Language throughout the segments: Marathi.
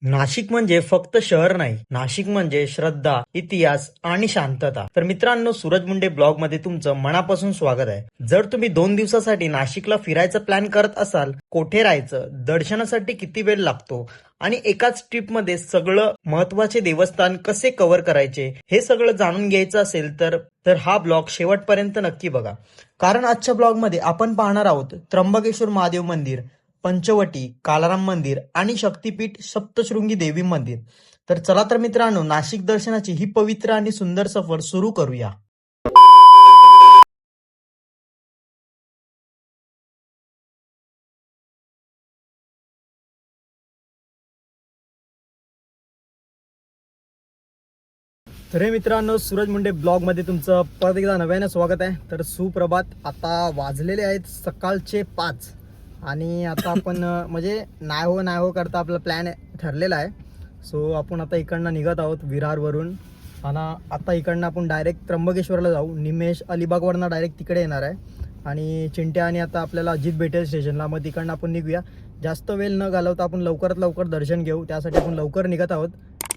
नाशिक म्हणजे फक्त शहर नाही, नाशिक म्हणजे श्रद्धा, इतिहास आणि शांतता. तर मित्रांनो, सूरज मुंडे ब्लॉग मध्ये तुमचं मनापासून स्वागत आहे. जर तुम्ही 2 दिवसासाठी नाशिकला फिरायचा प्लॅन करत असाल, कोठे राहायचं, दर्शनासाठी किती वेळ लागतो आणि एकाच ट्रिप मध्ये सगळं महत्वाचे देवस्थान कसे कव्हर करायचे, हे सगळं जाणून घ्यायचं असेल तर तर हा ब्लॉग शेवटपर्यंत नक्की बघा. कारण आजच्या ब्लॉग मध्ये आपण पाहणार आहोत त्र्यंबकेश्वर महादेव मंदिर, पंचवटी, कालाराम मंदिर आणि शक्तीपीठ सप्तशृंगी देवी मंदिर. तर चला तर मित्रांनो, नाशिक दर्शनाची ही पवित्र आणि सुंदर सफर सुरू करूया. तर हे मित्रांनो, सूरज मुंडे ब्लॉग मध्ये तुमचं परत एकदा नव्याने स्वागत आहे. तर सुप्रभात. आता वाजलेले आहेत सकाळचे 5 आणि आता आपण म्हणजे नाही हो करता आपला प्लॅन ठरलेला आहे. सो आपण आता इकडनं निघत आहोत विरारवरून आणि आता इकडनं आपण डायरेक्ट त्र्यंबकेश्वरला जाऊ. निमेश अलिबागवरनं डायरेक्ट तिकडे येणार आहे आणि चिंट्या आणि आता आपल्याला अजित भेटेल स्टेशनला. मग तिकडनं आपण निघूया. जास्त वेळ न घालवता आपण लवकरात लवकर दर्शन घेऊ, त्यासाठी आपण लवकर निघत आहोत.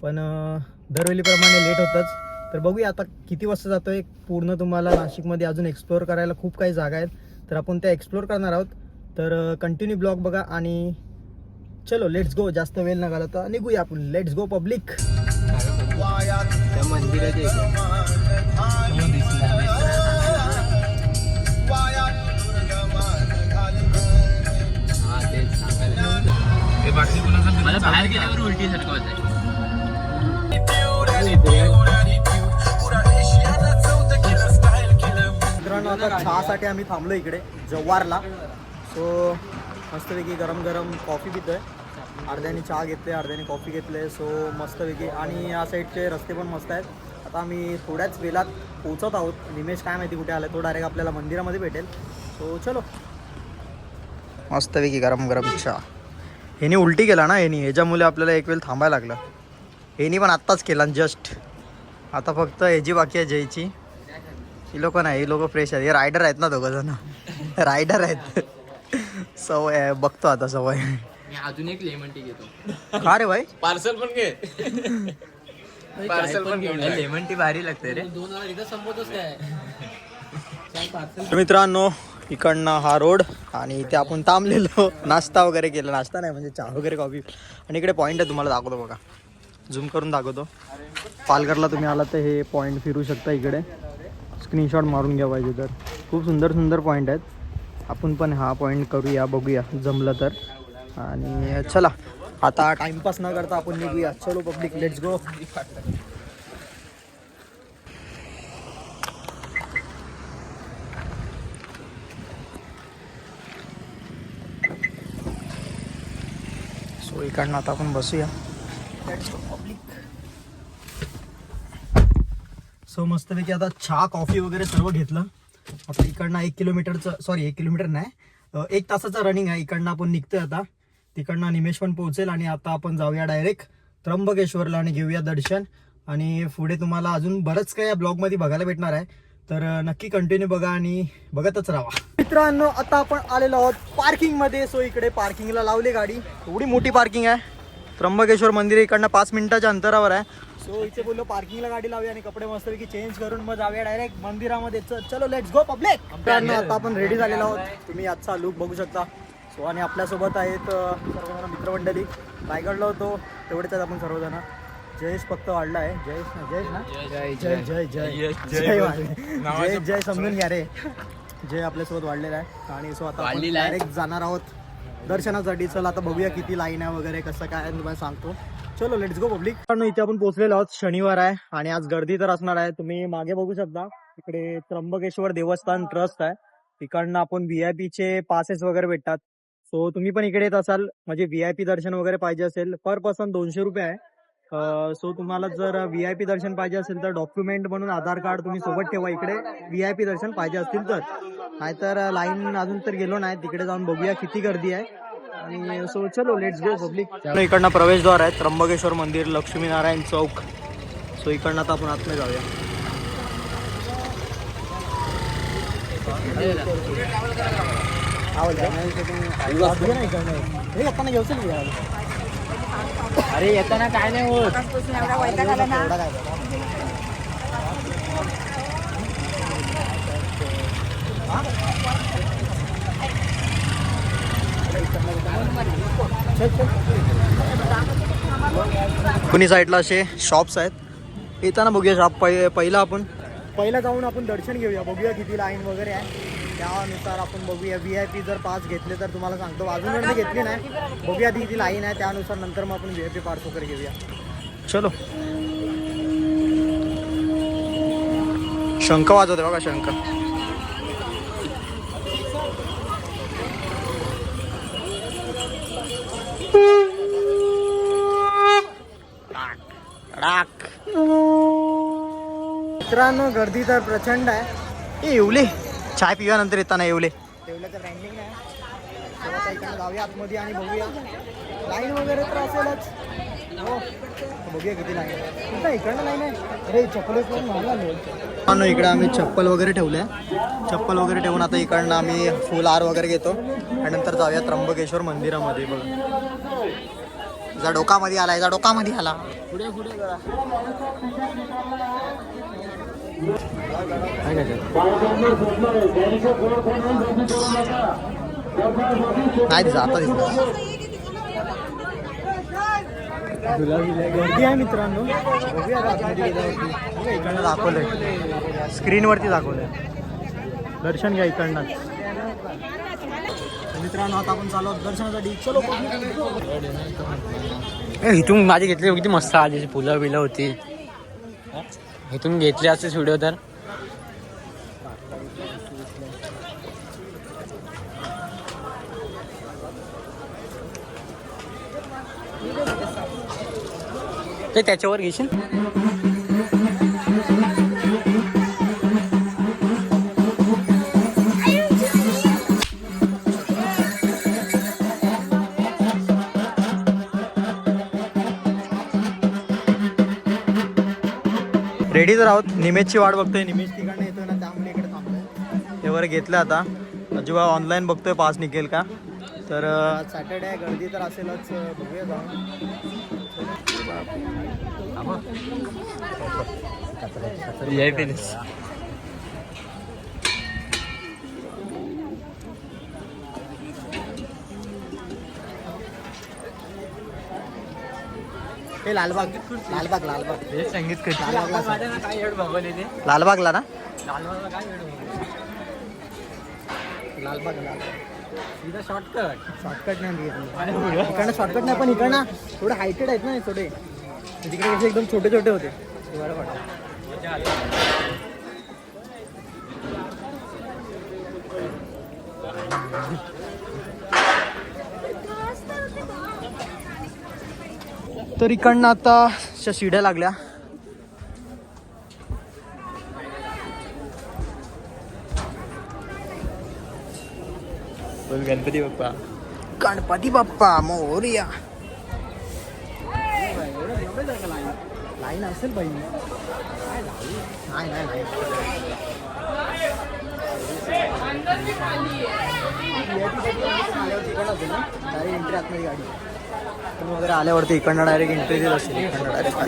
पण दरवेळीप्रमाणे लेट होतंच. तर बघूया आता किती वाजता जातोय. पूर्ण तुम्हाला नाशिकमध्ये अजून एक्सप्लोअर करायला खूप काही जागा आहेत, तर आपण त्या एक्सप्लोअर करणार आहोत. तर कंटिन्यू ब्लॉग बघा आणि चलो लेट्स गो. जास्त वेळ न घालवता निघूया आपण. Let's go public. मला बाहेर गेल्यावर उलटी सारखं होत. मित्रांनो, आता चहासाठी आम्ही थांबलो इकडे जव्हारला. सो मस्तपैकी गरम गरम कॉफी पितोय. अर्ध्याने चहा घेतले, अर्ध्याने कॉफी घेतले. सो मस्तपैकी. आणि या साईडचे रस्ते पण मस्त आहेत. आता आम्ही थोड्याच वेळात पोहोचत आहोत. निमेश काय माहिती कुठे आला, तो डायरेक्ट आपल्याला मंदिरामध्ये भेटेल. सो चलो. मस्तपैकी गरम गरम चहा. ह्यानी उलटी केला ना, ह्याच्यामुळे आपल्याला एक वेळ थांबायला लागलं. ह्यानी पण आत्ताच केला जस्ट. आता फक्त ह्याची बाकी आहे जयची. ही लोक नाही, ही लोक फ्रेश आहेत. हे रायडर आहेत ना, दोघं जण रायडर आहेत. सवय आहे, बघतो आता सवय. मी अजून एक लेमन टी घेतो. का रे भाई? पार्सल पण घे. पार्सल पण घेऊन लेमन टी भारी लागते रे. तर मित्रांनो, इकडनं हा रोड आणि इथे आपण थांबलेलो, नाश्ता वगैरे केला. नाश्ता नाही म्हणजे चहा वगैरे, कॉफी. आणि इकडे पॉईंट आहे, तुम्हाला दाखवतो बघा, झूम करून दाखवतो. पालघरला तुम्ही आला तर हे पॉईंट फिरू शकता. इकडे स्क्रीनशॉट मारून घ्या पाहिजे तर. खूप सुंदर सुंदर पॉईंट आहेत. आपण पण हा पॉईंट करूया, बघूया जमलं तर. आणि चला आता टाइमपास न करता आपण निघूया. चलो पब्लिक, लेट्स गो. सो इकडनं आता आपण बसूया. Let's go public. सो मस्तपैकी आता चहा कॉफी वगैरे सर्व घेतलं. आता इकडनं 1 किलोमीटरचं, सॉरी 1 किलोमीटर नाही, 1 तासाचं रनिंग आहे. इकडनं आपण निघतोय आता. तिकडनं निमेश पण पोहोचेल आणि आता आपण जाऊया डायरेक्ट त्र्यंबकेश्वरला आणि घेऊया दर्शन. आणि पुढे तुम्हाला अजून बरंच काही या ब्लॉगमध्ये बघायला भेटणार आहे. तर नक्की कंटिन्यू बघा आणि बघतच राहा. मित्रांनो, आता आपण आलेलो आहोत पार्किंगमध्ये. सो इकडे पार्किंगला लावली गाडी. एवढी मोठी पार्किंग आहे. त्र्यंबकेश्वर मंदिर इकडनं 5 मिनिटाच्या अंतरावर आहे. सो इथे बोललो पार्किंगला गाडी लावूया आणि कपडे मस्तपैकी चेंज करून मग जाऊया डायरेक्ट मंदिरामध्ये. चलो लेट्स गो पब्लिक. आता आपण रेडी झालेलो आहोत. तुम्ही आजचा लुक बघू शकता. सो आणि आपल्यासोबत आहेत सर्वजण मित्रमंडळी. रायगडला होतो तेवढेच आहेत आपण सर्वजण. जयेश फक्त वाढला आहे. जयेश ना, जय जय जय जय जय जय समजून घ्या रे. जय आपल्यासोबत वाढलेला आहे. आणि सो आता आपण डायरेक्ट जाणार आहोत दर्शनासाठी. चला आता बघूया किती लाईन आहे वगैरे, कसं काय आहे तुम्हाला सांगतो. चलो लेट्स गो पब्लिक. इथे आपण पोहोचलेलो आहोत. शनिवार आहे आणि आज गर्दी तर असणार आहे. तुम्ही मागे बघू शकता, इकडे त्र्यंबकेश्वर देवस्थान ट्रस्ट आहे. इकडनं आपण VIP चे पासेस वगैरे भेटतात. सो तुम्ही पण इकडे येत असाल, म्हणजे VIP दर्शन वगैरे पाहिजे असेल, पर पर्सन 200 रुपये आहे. सो तुम्हाला जर VIP दर्शन पाहिजे असेल तर डॉक्युमेंट म्हणून आधार कार्ड तुम्ही सोबत ठेवा इकडे, VIP दर्शन पाहिजे असतील तर. नाहीतर लाईन अजून तर गेलो नाही, तिकडे जाऊन बघूया किती गर्दी आहे. आणि सो चलो लेट्स गो पब्लिक. इकडनं प्रवेशद्वार आहे त्र्यंबकेश्वर मंदिर, लक्ष्मीनारायण चौक. सो इकडनं आता आपण आतमध्ये जाऊया. आवाज अरे येताना काय नाही होत. आकाशपासून एवढा वैताग आला ना. एवढा काय कुणी साईडला असे शॉप्स आहेत. येताना बघूया शॉप पहिला आपण जाऊन आपण दर्शन घेऊया. बघूया किती लाईन वगैरे आहे त्यानुसार आपण बघूया. VIP जर पास घेतले तर तुम्हाला सांगतो. अजून मी घेतली नाही. बघूया किती लाईन आहे त्यानुसार नंतर मग आपण VIP पास वगैरे घेऊया. चलो. शंख वाजवते बघा शंख. मित्रांनो गर्दी तर प्रचंड आहे. येवले चाय पिऊया नंतर येताना. येवले येवल्याचं ब्रँडिंग आहे. थोडंसं इकडे जाऊया आतमध्ये आणि बघूया. लाईन वगैरे तर असेलच. हो बघूया किती लाईन आहे. कुठं इकडनं लाईन आहे. अरे चप्पल पण महाग. इकडे आम्ही चप्पल वगैरे ठेवल्या. चप्पल वगैरे ठेवून आता इकडनं आम्ही फुल हार वगैरे घेतो आणि नंतर जाऊया त्र्यंबकेश्वर मंदिरामध्ये. बघ जा डोकामध्ये आला. जा डोकामध्ये आला. पुढे पुढे करा. नाही दिसा आता दिसला. गर्दी आहे मित्रांनो. इकडनं दाखवलंय स्क्रीनवरती दाखवलंय. दर्शन घ्या इकडनं. मित्रांनो आता आपण चालू दर्शनासाठी. चलो. इथून माझी घेतली किती मस्त आली फुलं बिलं होती. इथून घेतली असतेच व्हिडिओ तर. ते त्याच्यावर घेशील. रेडी तर आहोत. निमेशची वाट बघतोय. निमेश तिकडनं येतोय ना त्यामुळे इकडे थांबलोय. एवढं घेतलं आता. जेव्हा ऑनलाईन बघतोय पास निघेल का. तर सॅटर्डे आहे गर्दी तर असेलच. बघूया जाऊन. हे लालबाग लालबाग लालबाग संगीत लालबागला ना. लालबाग शॉर्टकट नाही इकडनं. शॉर्टकट नाही पण इकडनं थोडे हायटेड आहेत ना थोडे. तिकडे कसे एकदम छोटे छोटे होते. तर इकडनं आता शिड्या लागल्या. गणपती बाप्पा. गणपती बाप्पा मोरया. लाईन असेल बाई. नाही नाही नाही. डायरेक्ट एंट्री आतमध्ये गाडी वगैरे आल्यावरती इकडनं डायरेक्ट एंट्री देत असेल. इकडनं डायरेक्ट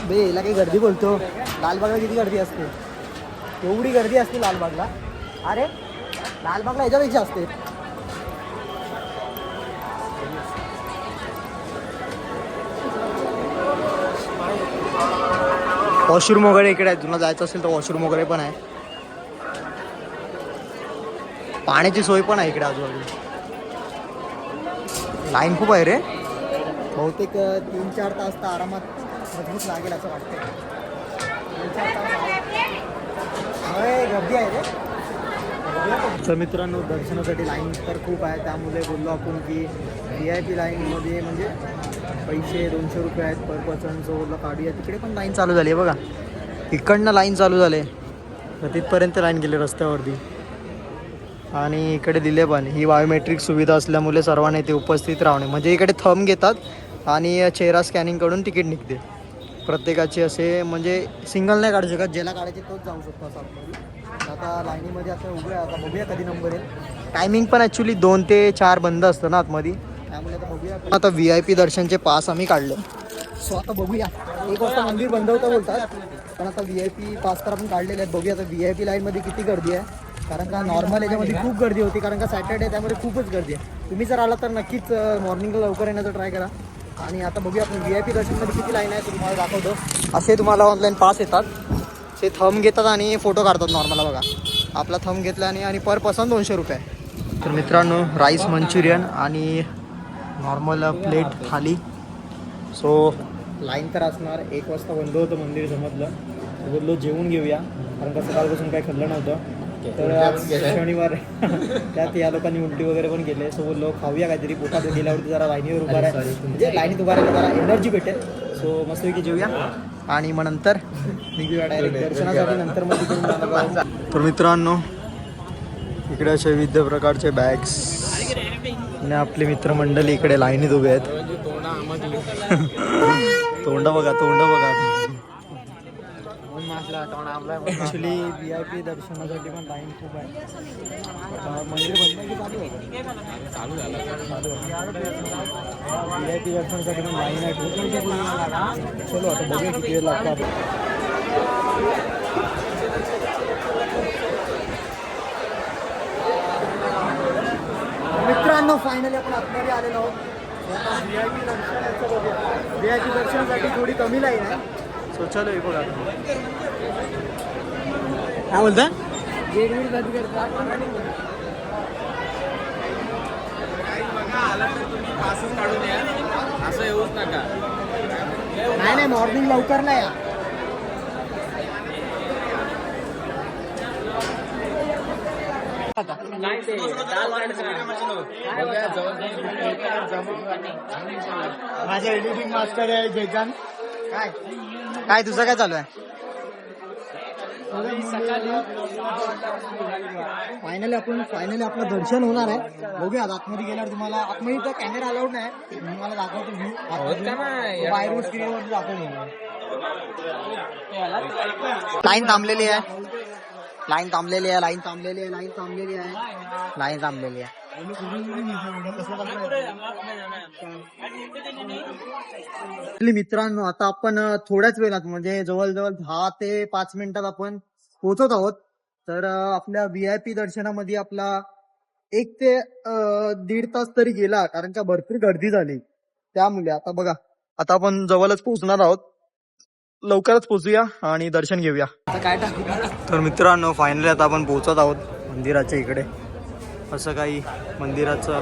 बे याला काही गर्दी बोलतो. लालबागला किती गर्दी असते. एवढी गर्दी असते लालबागला. अरे लालबागला याच्यापेक्षा असते. वॉशरूम वगैरे इकडे आहे. तुला जायचं असेल तर वॉशरूम वगैरे पण आहे. पाण्याची सोय पण आहे इकडे आजूबाजूला. लाईन खूप आहे रे. बहुतेक 3-4 तास तर आरामात मजबूत लागेल असं वाटतं. 3-4 तास गर्दी आहे रे. तर मित्रांनो दर्शनासाठी लाईन तर खूप आहे. त्यामुळे बोललो आपण की VIP लाईनमध्ये म्हणजे पैसे 200 रुपये आहेत पर पर्सनचं बोललं काढूया. तिकडे पण लाईन चालू झाली आहे बघा. इकडनं लाईन चालू झाले तर तिथपर्यंत लाईन गेली रस्त्यावरती. आणि इकडे दिले पण ही बायोमेट्रिक सुविधा असल्यामुळे सर्वांनी ते उपस्थित राहणे. म्हणजे इकडे थंब घेतात आणि चेहरा स्कॅनिंग कडून तिकीट निघते. प्रत्येकाचे असे म्हणजे सिंगल नाही काढू शकत, ज्याला काढायचे तोच जाऊ शकतो असं आतमध्ये. आता लाईनीमध्ये आता उभे आहे, आता बघूया कधी नंबर येईल. टायमिंग पण ॲक्च्युली 2 ते 4 बंद असतं ना आतमध्ये, त्यामुळे आता बघूया. आता VIP दर्शनचे पास आम्ही काढले. सो आता बघूया, 1 वाजता मंदिर बंद होतं बोलतात, पण आता VIP पास तर आपण काढलेले आहेत. बघूया आता VIP लाईनमध्ये किती गर्दी आहे, कारण का नॉर्मल याच्यामध्ये खूप गर्दी होती, कारण का सॅटर्डे त्यामध्ये खूपच गर्दी आहे. तुम्ही जर आला तर नक्कीच मॉर्निंगला लवकर येण्याचा ट्राय करा. आणि आता बघूया आपण VIP दर्शनमध्ये किती लाईन आहे, तुम्हाला दाखवतो. असे तुम्हाला ऑनलाईन पास येतात, ते थंब घेतात आणि फोटो काढतात नॉर्मल. बघा आपला थंब घेतला आणि पर पर्सन 200 रुपये. तर मित्रांनो, राईस मंचुरियन आणि नॉर्मल प्लेट थाली. सो लाईन तर असणार. 1 वाजता बंद होतं मंदिर समजलं, बोललो जेवून घेऊया, कारण का सकाळपासून काही खाल्लं नव्हतं. तर आज शनिवार त्यात या लोकांनी उलटी वगैरे पण केले. सो बोललो खाऊया काहीतरी, पोटात गेल्यावरती जरा लाईनीवर उभा राहा, म्हणजे लाईनीत उभा राहायला जरा एनर्जी भेटेल. सो मस्तपैकी जेवूया आणि मग नंतर निघूया डायरेक्ट दर्शनासाठी. नंतर मग तिकडून. तर मित्रांनो, इकडे असे विविध प्रकारचे बॅग्स आणि आपले मित्रमंडळी इकडे लाईनीत उभे आहेत. तोंड बघा, तोंड बघा. ॲक्च्युली VIP दर्शनासाठी पण लाईन खूप आहे. मंदिर बंद की चालू आहे? चालू झालं. VIP दर्शनासाठी पण लाईन आहे खूप. चलो आता बघूया किती वेळ लागतो आपण. मित्रांनो, फायनली आपण आतमध्ये आलेलो आहोत. VIP दर्शनाचं बघूया. VIP दर्शनासाठी थोडी कमी लाईन आहे. सो चलो हे बघा काय बोलता. असं येऊच नका. नाही मॉर्निंग लवकर नाही या. माझे एडिटिंग मास्टर आहे जयकांत. काय तुझं काय चालू आहे? फायनली आपलं दर्शन होणार आहे. बघूया आतमध्ये गेल्यावर तुम्हाला. आतमध्ये तर कॅमेरा अलाउड नाही, तुम्हाला दाखवतो व्ह्यू बाहेरून स्क्रीनवरती दाखवतो. लाईन थांबलेली आहे, लाईन थांबलेली आहे, लाईन थांबलेली आहे, लाईन थांबलेली आहे, लाईन थांबलेली आहे. मित्रांनो, आता आपण थोड्याच वेळात म्हणजे जवळजवळ 10 ते 5 मिनिटात आपण पोहोचत आहोत. तर आपल्या VIP दर्शनामध्ये आपला 1 ते 1.5 तास तरी गेला, कारण का भरपूर गर्दी झाली. त्यामुळे आता बघा, आता आपण जवळच पोहोचणार आहोत. लवकरच पोहोचूया आणि दर्शन घेऊया. तर मित्रांनो, फायनली आता आपण पोहोचत आहोत मंदिराच्या इकडे. असं काही मंदिराचं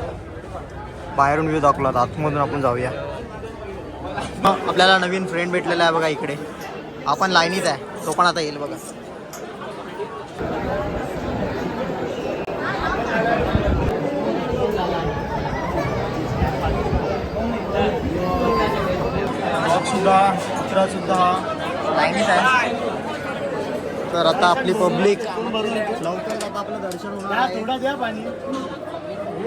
बाहेरून व्ह्यू दाखवला, आतमधून आपण जाऊया. आपल्याला नवीन फ्रेंड भेटलेला आहे बघा इकडे. आपण लाईनीत आहे, तो पण आता येईल बघा. सुद्धा लाईनीत आहे. तर आता आपली पब्लिक लवकर आता आपलं दर्शन होणार आहे. थोडा द्या पाणी.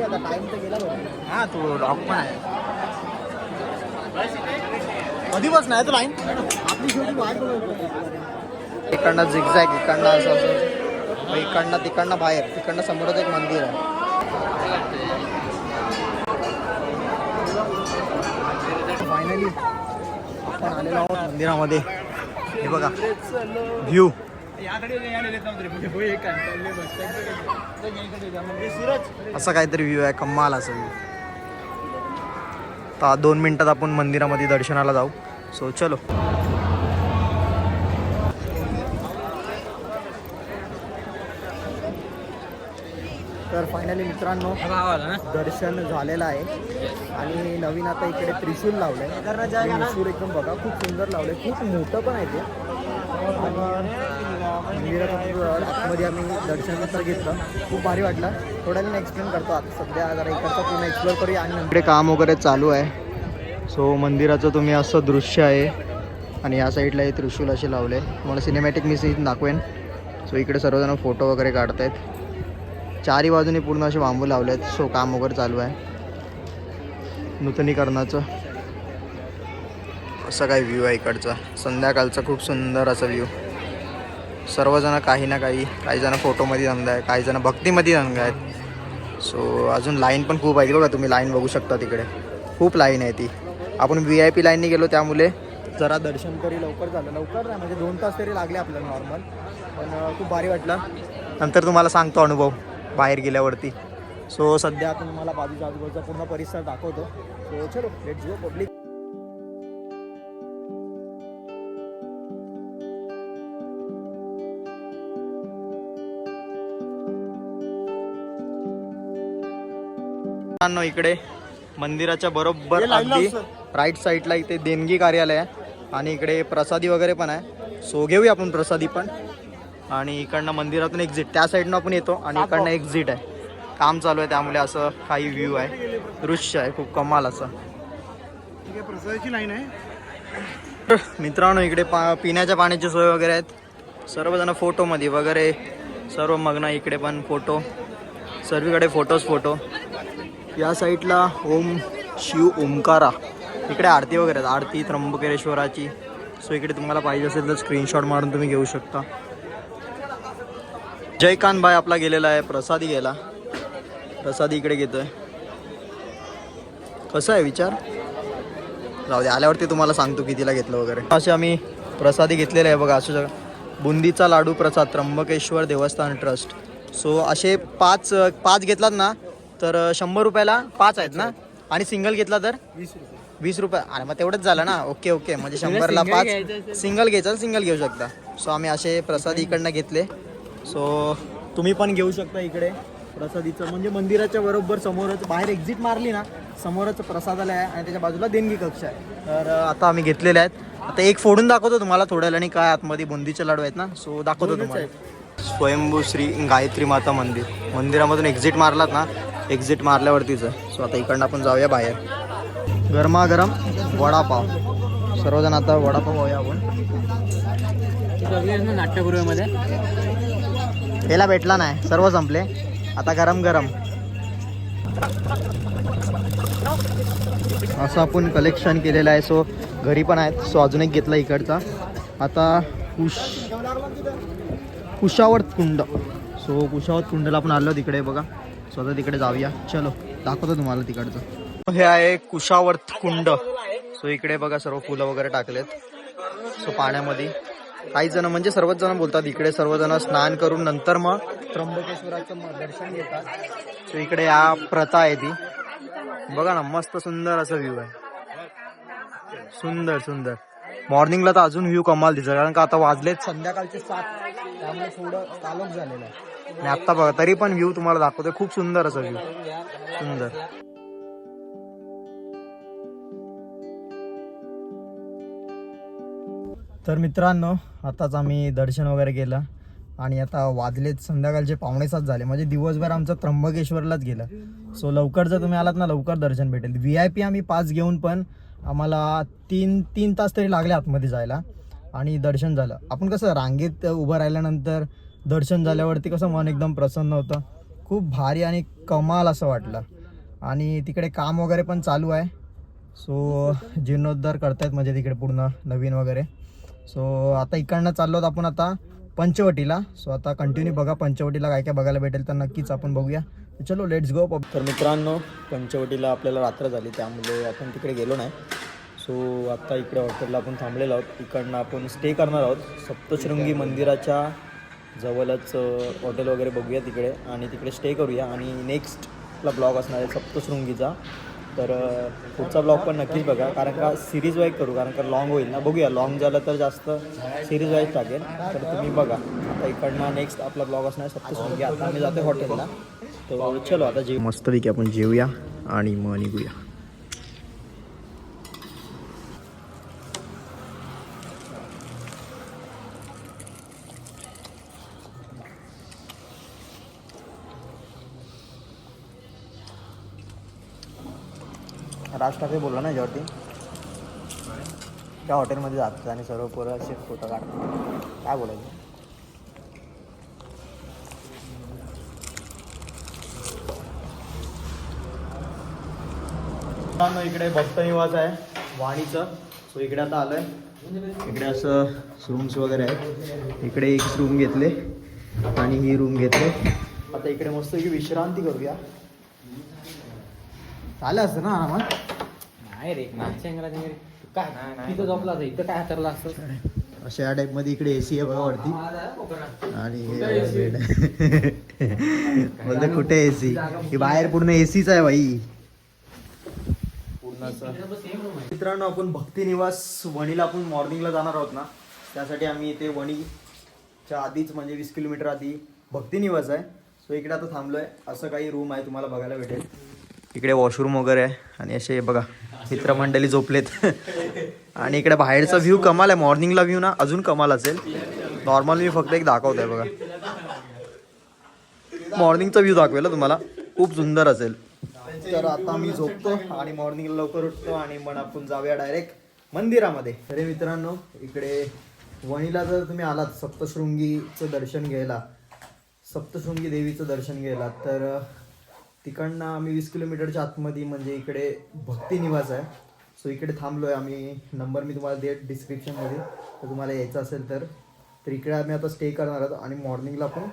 आता टाइम तर गेला बघा. हा, तो डॉग पण आहे. कधी बस नाही तो लाईन आपली शेवटी वाट बघतो. इकडनं झिगझॅग, इकडनं असं, इकडनं तिकडनं बाहेर, तिकडनं समोरच एक मंदिर आहे. फायनली आपण आलेलो आहोत मंदिरामध्ये. हे बघा व्ह्यू. असं काहीतरी व्ह्यू आहे, कमाल असं व्ह्यू. तर 2 मिनिटात आपण मंदिरामध्ये दर्शनाला जाऊ. सो चलो. तर फायनली मित्रांनो, दर्शन झालेलं आहे. आणि नवीन आता इकडे त्रिशूल लावलंय. त्रिशूल एकदम बघा, खूप सुंदर लावलंय, खूप मोठं पण आहे ते. आणि मंदिरात आतमध्ये आम्ही दर्शन तर घेतलं, खूप भारी वाटलं. थोड्याने एक्सप्लेन करतो. आता सध्या जरा इकडचं पूर्ण एक्सप्लोर करूया आणि इकडे काम वगैरे चालू आहे. सो मंदिराचं तुम्ही असं दृश्य आहे आणि या साईडला हे त्रिशूल असे लावले. मला सिनेमॅटिक मी सीन दाखवेन. सो इकडे सर्वजण फोटो वगैरे काढत आहेत. चारी बाजूने पूर्ण असे बांबू लावले आहेत. सो काम वगैरे चालू आहे नूतनीकरणाचं. असा काय व्ह्यू आहे इकडचा संध्याकाळचा, खूप सुंदर असा व्ह्यू. सर्वजण काही ना काही जण फोटोमध्ये दंग आहे, काही जण भक्तीमध्ये दंग आहेत. सो अजून लाईन पण खूप आहे बघा, तुम्ही लाईन बघू शकता तिकडे खूप लाईन आहे ती. आपण VIP लाईनने गेलो त्यामुळे जरा दर्शन तरी लवकर झालं, लवकर नाही म्हणजे 2 तास तरी लागले आपल्याला नॉर्मल, पण खूप भारी वाटलं. नंतर तुम्हाला सांगतो अनुभव बाहेर गेल्यावरती. सो सध्या आपण तुम्हाला बाजूच्या आजूबाजूचा पूर्ण परिसर दाखवतो. सो चलो लेट्स गो पब्लिक. इकडे मंदिराच्या बरोबर अगदी राईट साईडला इथे देणगी कार्यालय आहे आणि इकडे प्रसादी वगैरे पण आहे. सो घेऊया आपण प्रसादी पण. आणि इकडनं मंदिरातून एक्झिट त्या साईडनं आपण येतो आणि इकडनं एक्झिट आहे. काम चालू आहे त्यामुळे असं काही व्ह्यू आहे, दृश्य आहे खूप कमाल असं. प्रसादाची लाईन आहे. मित्रांनो इकडे पिण्याच्या पाण्याची सोय वगैरे आहेत. सर्वजण फोटोमध्ये वगैरे सर्व मग्न. इकडे पण फोटो, सर्वीकडे फोटो. या साईडला ओम शिव ओमकारा, इकडे आरती वगैरे आहेत, आरती त्र्यंबकेश्वराची. सो इकडे तुम्हाला पाहिजे असेल तर स्क्रीनशॉट मारून तुम्ही घेऊ शकता. जयकांत भाई आपला गेलेला आहे प्रसादी घ्यायला, प्रसादी इकडे घेतोय. कसं आहे विचार, जाऊ दे आल्यावरती तुम्हाला सांगतो कितीला घेतलं वगैरे. असे आम्ही प्रसादी घेतलेले आहे बघा, असं बुंदीचा लाडू प्रसाद त्र्यंबकेश्वर देवस्थान ट्रस्ट. सो असे पाच घेतलात ना तर 100 रुपयाला 5 आहेत ना, आणि सिंगल घेतला तर 20 रुपये. अरे मग तेवढंच झालं ना. ओके म्हणजे 100ला 5 सिंगल घ्यायचं, सिंगल घेऊ शकता. सो आम्ही असे प्रसादी इकडनं घेतले. सो तुम्ही पण घेऊ शकता इकडे प्रसादीचं. म्हणजे मंदिराच्या बरोबर समोरच बाहेर एक्झिट मारली ना, समोरच प्रसादालय आहे आणि त्याच्या बाजूला देणगी कक्ष आहे. तर आता आम्ही घेतलेले आहेत. आता एक फोडून दाखवतो तुम्हाला थोड्या वेळाने. काय आतमध्ये बुंदीचे लाडू आहेत ना, सो दाखवतो तुम्हाला. स्वयंभू श्री गायत्री माता मंदिर, मंदिरामधून एक्झिट मारलात ना, एक्झिट मारल्यावरतीच आहे. सो आता इकडनं आपण जाऊया बाहेर. गरमागरम वडापाव, सर्वजण आता वडापाव खाऊया आपण. नाट्यगृहामध्ये याला भेटला नाही, सर्व संपले. आता गरम असं आपण कलेक्शन केलेलं आहे. सो घरी पण आहेत. सो अजून एक घेतला इकडचा. आता कुशावर्त कुंड. सो कुशावर्त कुंडला आपण आलो तिकडे बघा. सो आता तिकडे जाऊया. चलो दाखवतो तुम्हाला तिकडचं. हे आहे कुशावर्त कुंड. सो इकडे बघा सर्व फुलं वगैरे टाकलेत. सो पाण्यामध्ये काही जण म्हणजे सर्वच जण बोलतात इकडे सर्वजण स्नान करून नंतर मग त्र्यंबकेश्वराचं दर्शन घेतात. सो इकडे या प्रथा आहे ती बघा ना, मस्त सुंदर असं व्ह्यू आहे. सुंदर मॉर्निंगला तर अजून व्ह्यू कमाल दिसत, कारण का आता वाजलेत संध्याकाळचे 7, त्यामुळे थोडं कालोख झालेलं आहे. आणि आत्ता बघा तरी पण व्ह्यू तुम्हाला दाखवतोय, खूप सुंदर असं व्ह्यू, सुंदर. तर मित्रांनो आताच आम्ही दर्शन वगैरे केलं आणि आता वाजलेत संध्याकाळचे 6:45 झाले. म्हणजे दिवसभर आमचं त्र्यंबकेश्वरलाच गेलं. सो लवकर जर तुम्ही आलात ना, लवकर दर्शन भेटेल. VIP आम्ही 5 घेऊन पण आम्हाला 3 तास तरी लागले आतमध्ये जायला आणि दर्शन झालं. आपण कसं रांगेत उभं राहिल्यानंतर दर्शन झाल्यावरती कसं मन एकदम प्रसन्न होतं. खूप भारी आणि कमाल असं वाटलं. आणि तिकडे काम वगैरे पण चालू आहे. सो जीर्णोद्धार करतायत म्हणजे तिकडे पूर्ण नवीन वगैरे. सो आता इकडनं चाललो आपण आता पंचवटीला. सो आता कंटिन्यू बघा पंचवटीला काय काय बघायला भेटेल तर नक्कीच आपण बघूया. चलो लेट्स गो. तर मित्रांनो पंचवटीला आपल्याला रात्र झाली त्यामुळे आपण तिकडे गेलो नाही. सो आता इकडे हॉटेलला आपण थांबलेलो आहोत. इकडनं आपण स्टे करणार आहोत. सप्तशृंगी मंदिराच्या जवळच हॉटेल वगैरे बघूया तिकडे आणि तिकडे स्टे करूया. आणि नेक्स्टला ब्लॉग असणार आहे सप्तशृंगीचा. तर पुढचा ब्लॉग पण नक्कीच बघा, कारण का सिरीज वाईज करू, कारण का लॉंग होईल ना. बघूया लॉंग झालं तर जास्त सिरीज वाईज टाकेल. तर तुम्ही बघा. आता इकडनं नेक्स्ट आपला ब्लॉग असणार आहे सप्तशृंगी. आता आम्ही जातो हॉटेलला. तर चलो आता मस्तपैकी आपण जेवूया आणि मग निघूया. राज ठाकरे बोलला ना याच्यावरती, त्या हॉटेलमध्ये जातात आणि सर्व पोरं असे फोटो काढतात. काय बोलायचं. इकडे भक्त निवास आहे वाणीचं. सो इकडे आता आलोय. इकडे असं रूम्स वगैरे आहेत. इकडे एक रूम घेतले आणि ही रूम घेतले. आता इकडे मस्त विश्रांती करूया. आलं असतं ना आरामात. नाही रे काय तिथं झोपला इथं काय हातरला असतं. अशा या टाईप मध्ये इकडे एसी आहे बघा वरती. आणि बोलते कुठे एसी, ही बाहेर पूर्ण एसीच आहे बाई पूर्ण असं. मित्रांनो आपण भक्ती निवास वणीला आपण मॉर्निंगला जाणार आहोत ना, त्यासाठी आम्ही इथे वणीच्या आधीच म्हणजे 20 किलोमीटर आधी भक्ती निवास आहे. सो इकडे आता थांबलोय. असं काही रूम आहे तुम्हाला बघायला भेटेल. इकडे वॉशरूम वगैरे आहे आणि असे बघा मित्रमंडळी झोपलेत. आणि इकडे बाहेरचा व्ह्यू कमाल आहे. मॉर्निंगला व्ह्यू ना अजून कमाल असेल. नॉर्मल मी फक्त एक दाखवतोय बघा. मॉर्निंगचा व्ह्यू दाखवेल तुम्हाला, खूप सुंदर असेल. तर आता मी झोपतो आणि मॉर्निंगला लवकर उठतो आणि मग आपण जाऊया डायरेक्ट मंदिरामध्ये. अरे मित्रांनो इकडे वणीला जर तुम्ही आलात सप्तशृंगीचं दर्शन घ्यायला, सप्तशृंगी देवीचं दर्शन घ्यायला, तर तिकडनं आम्ही 20 किलोमीटरच्या आतमध्ये म्हणजे इकडे भक्ती निवास आहे. सो इकडे थांबलो आहे आम्ही. नंबर मी तुम्हाला देत डिस्क्रिप्शनमध्ये, तर तुम्हाला यायचं असेल तर इकडे आम्ही आता स्टे करणार आहोत. आणि मॉर्निंगला आपण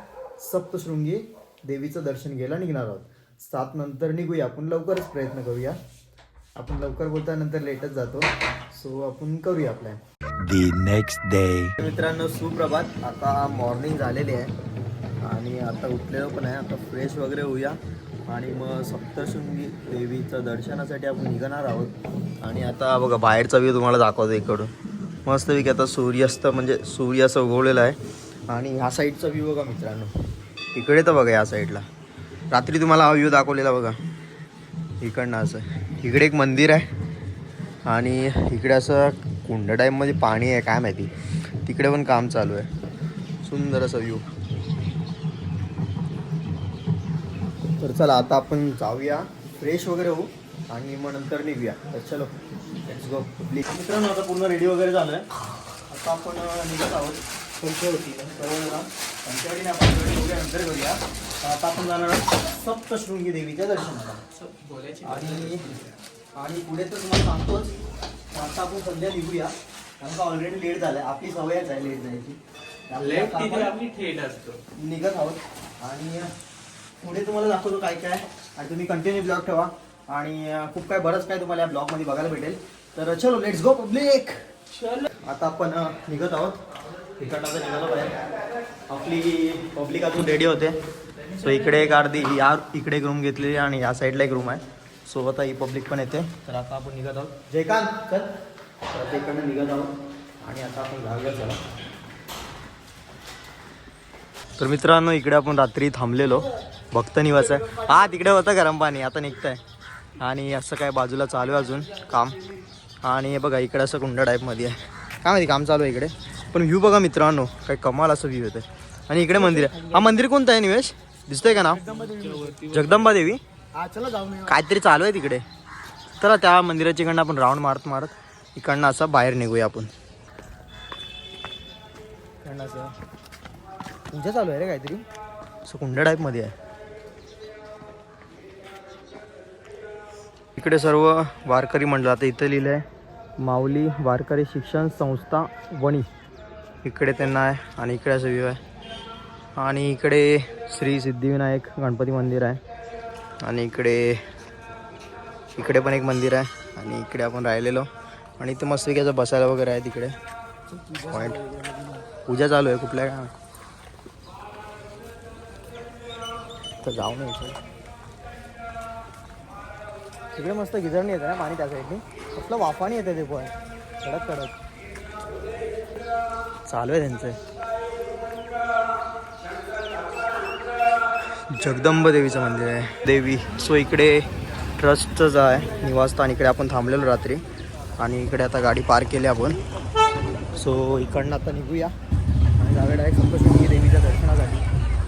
सप्तशृंगी देवीचं दर्शन घ्यायला निघणार आहोत. 7 नंतर निघूया आपण. लवकरच प्रयत्न करूया. आपण लवकर बोलता नंतर लेटच जातो. सो आपण करूया प्लॅन. The next day. मित्रांनो सुप्रभात. आता मॉर्निंग झालेली आहे आणि आता उठलेलो पण आहे. आता फ्रेश वगैरे होऊया आणि मग सप्तशृंगी देवीचं दर्शनासाठी आपण निघणार आहोत. आणि आता बघा बाहेरचा व्ह्यू तुम्हाला दाखवतो. इकडून मस्तपैकी आता सूर्यास्त म्हणजे सूर्य असं उगवलेला आहे. आणि ह्या साईडचा व्ह्यू बघा मित्रांनो. इकडे तर बघा या साईडला रात्री तुम्हाला हा व्ह्यू दाखवलेला बघा. इकडनं असं इकडे एक मंदिर आहे आणि इकडे असं कुंड टाईपमध्ये पाणी आहे काय माहिती. तिकडे पण काम चालू आहे. सुंदर असं व्ह्यू. तर चला आता आपण जाऊया, फ्रेश वगैरे होऊ आणि मग नंतर निघूया. तर चलो लेट्स गो. मित्रांनो आता पूर्ण रेडी वगैरे झालं आहे. आता आपण निघत आहोत पंचवटीला. सर्वजण पंचवटीने आपण नंतर करूया. आता आपण जाणार आहोत सप्तशृंगी देवीच्या दर्शनाला. आणि पुढे तर तुम्हाला सांगतोच. आता आपण सध्या निघूया कारण का ऑलरेडी लेट झालं आहे. आपली सवयच आहे लेट जायची. निघत आहोत आणि पुढे तुम्हाला दाखवतो काय काय. आणि तुम्ही कंटिन्यू ब्लॉग ठेवा आणि खूप काय बरंच काय तुम्हाला या ब्लॉगमध्ये बघायला भेटेल. तर चलो लेट्स गो पब्लिक. आता आपण निघत आहोत. इकडनं आता निघालो पाहिजे. आपली पब्लिक अजून रेडी होते. सो इकडे एक अर्धी इकडे एक रूम घेतलेली आणि या साईडला एक रूम आहे. सोबत ही पब्लिक पण येते. तर आता आपण निघत आहोत. जयकांत चल. तर आता इकडनं निघत आहोत आणि आता आपण जाऊया चला. तर मित्रांनो इकडे आपण रात्री थांबलेलो. भक्त निवास आहे. हा तिकडे होतं गरम पाणी, आता निघतंय. आणि असं काय बाजूला चालू आहे अजून काम. आणि हे बघा इकडे असं कुंड टाईपमध्ये आहे. काय माहिती काम चालू आहे इकडे. पण व्ह्यू बघा मित्रांनो काही कमाल असं व्ह्यू येतं. आणि इकडे मंदिर आहे. हा मंदिर कोणतं आहे निवेश, दिसतंय का नाव? जगदंबा देवी. चला जाऊ. काहीतरी चालू आहे तिकडे. तर त्या मंदिराच्या इकडनं आपण राऊंड मारत मारत इकडनं असं बाहेर निघूया आपण. इकडनं असं तुमच्या चालू आहे रे काहीतरी असं कुंड टाईपमध्ये आहे. इकडे सर्व वारकरी मंडळ. आता इथं लिहिलं आहे माऊली वारकरी शिक्षण संस्था वणी. इकडे त्यांना आहे आणि इकडे असं व्ह्यू आहे. आणि इकडे श्री सिद्धिविनायक गणपती मंदिर आहे. आणि इकडे पण एक मंदिर आहे. आणि इकडे आपण राहिलेलो. आणि इथं मस्त असं बसायला वगैरे आहे. तिकडे पॉईंट पूजा चालू आहे कुठल्या काय तर जाऊन यायचं. तिकडे मस्त गिजरणी येतं ना पाणी त्या साईडनी. कसलं वाफाणी येतं ते पण कडक कडक चालू आहे त्यांचं. जगदंब देवीचं मंदिर आहे देवी. सो इकडे ट्रस्टच आहे निवासस्थान. इकडे आपण थांबलेलो रात्री आणि इकडे आता गाडी पार्क केली आपण. सो इकडनं आता निघूया आणि जाऊया डायरेक्ट सप्तशृंगी देवीच्या दर्शनासाठी.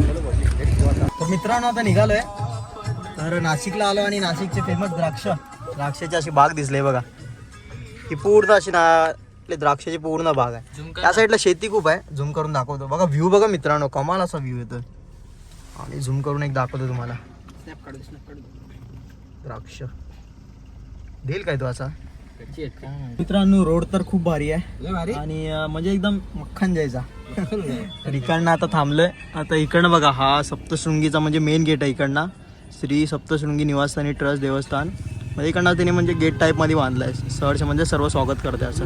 चलो बघू. तर मित्रांनो आता निघालो आहे. तर नाशिकला आलो आणि नाशिकचे फेमस द्राक्षाची अशी बाग दिसली बघा. ही पूर्ण अशी द्राक्षाची पूर्ण बाग आहे. त्या साईडला शेती खूप आहे. झूम करून दाखवतो बघा. व्ह्यू बघा मित्रांनो कमाल असा व्ह्यू येतो. आणि झूम करून एक दाखवतो तुम्हाला. द्राक्ष देईल काय तो असा मित्रांनो रोड तर खूप भारी आहे आणि म्हणजे एकदम मक्खन जायचा. तर इकडनं आता थांबलोय. आता इकडनं बघा हा सप्तशृंगीचा म्हणजे मेन गेट आहे. इकडनं श्री सप्तशृंगी निवासस्थानी ट्रस्ट देवस्थान म्हणजे इकडनं त्यांनी म्हणजे गेट टाईपमध्ये बांधलं आहे. सहर्ष म्हणजे सर्व स्वागत करते असं.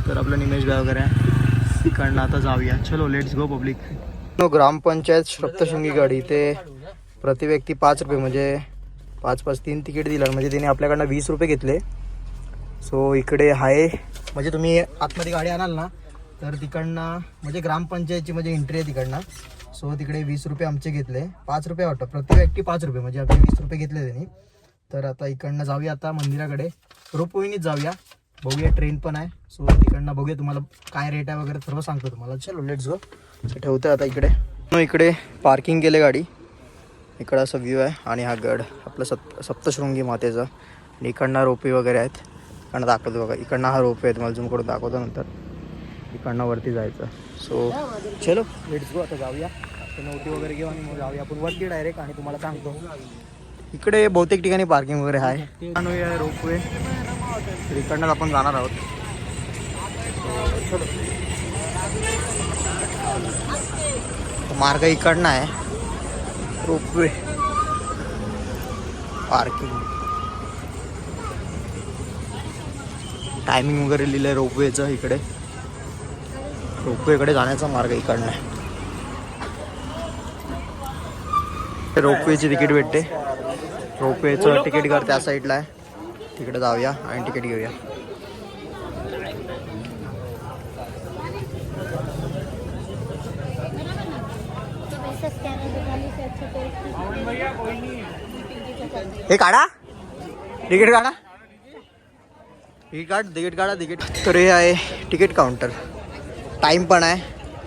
तर आपलं निमेश भाई वगैरे आहे. इकडनं आता जाऊया. चलो लेट्स गो पब्लिक. ग्रामपंचायत सप्तशृंगी गड इथे प्रति व्यक्ती 5 रुपये म्हणजे 5-5-3 तिकीट दिलं म्हणजे त्यांनी आपल्याकडनं 20 रुपये घेतले. सो इकडे आहे म्हणजे तुम्ही आतमध्ये गाडी आणाल ना तर तिकडनं म्हणजे ग्रामपंचायतची म्हणजे एंट्री आहे तिकडनं. सो तिकडे 20 रुपये आमचे घेतले. 5 रुपये वाटतं प्रति व्यक्ती 5 रुपये म्हणजे आम्ही 20 रुपये घेतले त्यांनी. तर आता इकडनं जाऊया आता मंदिराकडे. रोपवेनीच जाऊया. बघूया ट्रेन पण आहे. सो तिकडनं बघूया तुम्हाला काय रेट आहे वगैरे सर्व सांगतो तुम्हाला. चलो लेट्स गो. ठेवतो आता इकडे पार्किंग केले गाडी. इकडं असं व्ह्यू आहे आणि हा गड आपलं सप्तशृंगी मातेचा. आणि इकडनं रोपे वगैरे आहेत. इकडनं दाखवतो बघा. इकडनं हा रोपे आहे तुम्हाला झूम करून दाखवतो नंतर. इकडनं वरती जायचं. सो चलो लेट्स गो. आता जाऊया. नोटी वगैरे घेऊ आणि मग जाऊया आपण वरती डायरेक्ट आणि तुम्हाला सांगतो. इकडे बहुतेक ठिकाणी पार्किंग वगैरे आहे. रोपवे तर इकडनं आपण जाणार आहोत. चलो मार्ग इकडनं आहे. रोपवे पार्किंग टायमिंग वगैरे लिहिलं आहे रोपवेचं. इकडे रोपवेकडे जाण्याचा मार्ग इकडनं आहे. रोपवेची तिकीट भेटते. रोपवेचं तिकीट घर त्या साईडला आहे. तिकडे जाऊया आणि तिकीट घेऊया. हे काढा तिकीट काढा. तिकीट काढा. तर हे आहे तिकीट काउंटर. टाईम पण आहे.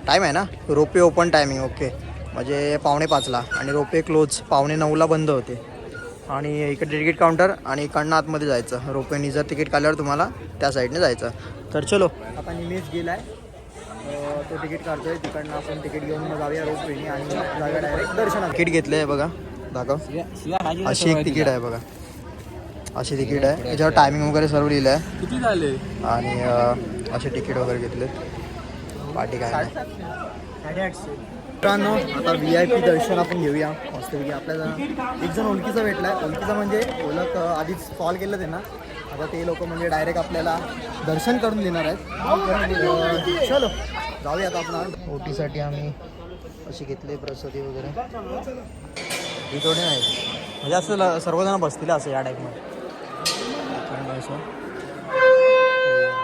टाईम आहे ना. रोपवे ओपन टायमिंग ओके म्हणजे 5:45ला आणि रोपवे क्लोज 8:45ला बंद होते. आणि इकडे तिकीट काउंटर आणि इकडनं आतमध्ये जायचं. रोपवेनी जर तिकीट काढल्यावर तुम्हाला त्या साईडने जायचं. तर चलो आता निमेश गेलाय. तो तिकीट काढतोय. तिकडनं आपण तिकीट घेऊन मग जाऊया रोपवेनी आणि जाऊया डायरेक्ट दर्शनात. तिकीट घेतलं आहे बघा. दाखव. अशी एक तिकीट आहे बघा. अशी तिकीट आहे. याच्यावर टायमिंग वगैरे सर्व लिहिलं आहे. किती झाले आणि असे तिकीट वगैरे घेतले. पार्टी काय 850. मित्रांनो आता VIP दर्शन आपण घेऊया मस्तपैकी. आपल्याला एक जण ओळखीचा भेटला आहे. ओळखीचा म्हणजे ओळख आधीच कॉल केलं त्यांना. आता ते लोक म्हणजे डायरेक्ट आपल्याला दर्शन करून देणार आहेत. चलो जाऊया आता आपण. ओटीसाठी आम्ही अशी घेतली प्रसादी वगैरे. ही थोडी नाही म्हणजे असं सर्वजण बसतील असं या टाईपमध्ये. इकडनं असं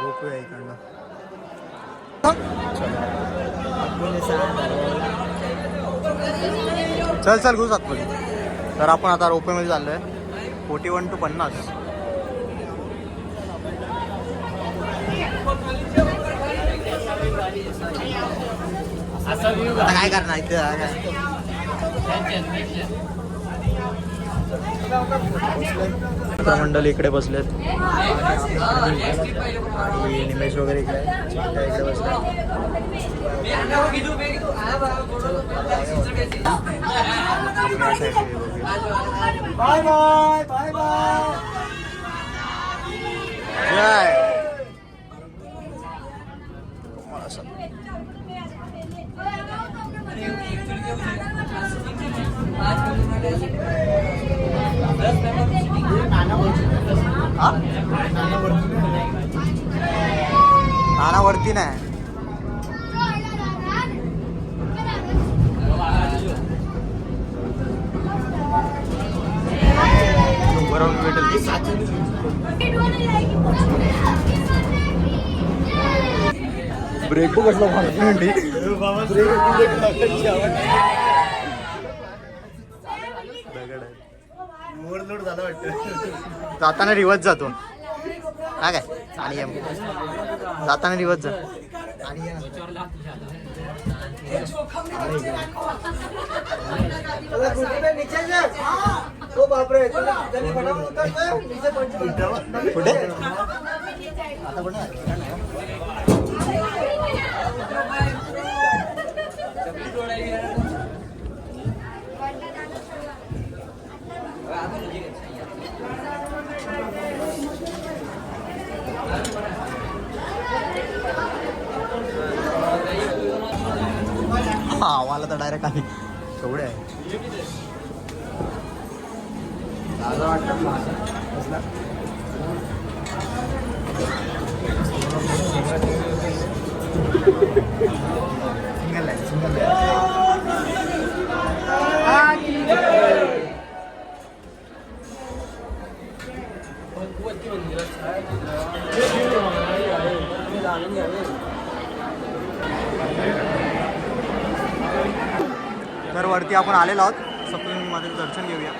रोपवे आहे इकडनं. चल घेऊ शकतो. तर आपण आता रोपवेमध्ये चाललो आहे. 41 to 50. आता काय करणार इथे. मंडळी इकडे बसलेत आणि निमेश वगैरे इकडे बसले. Bye bye bye bye. नानावरती नाही. ब्रेक बघ कसला भारी. ओव्हरलोड झाला वाटतं. जाताना रिवर्स जातो हा काय. आणि जाताना रिवर्स जा. आणि कुठे आता पण केवढे आहे सिंगल आहे सिंगल तर वरती आपण आलेलो आहोत सप्तशृंगीमध्ये दर्शन घेऊया.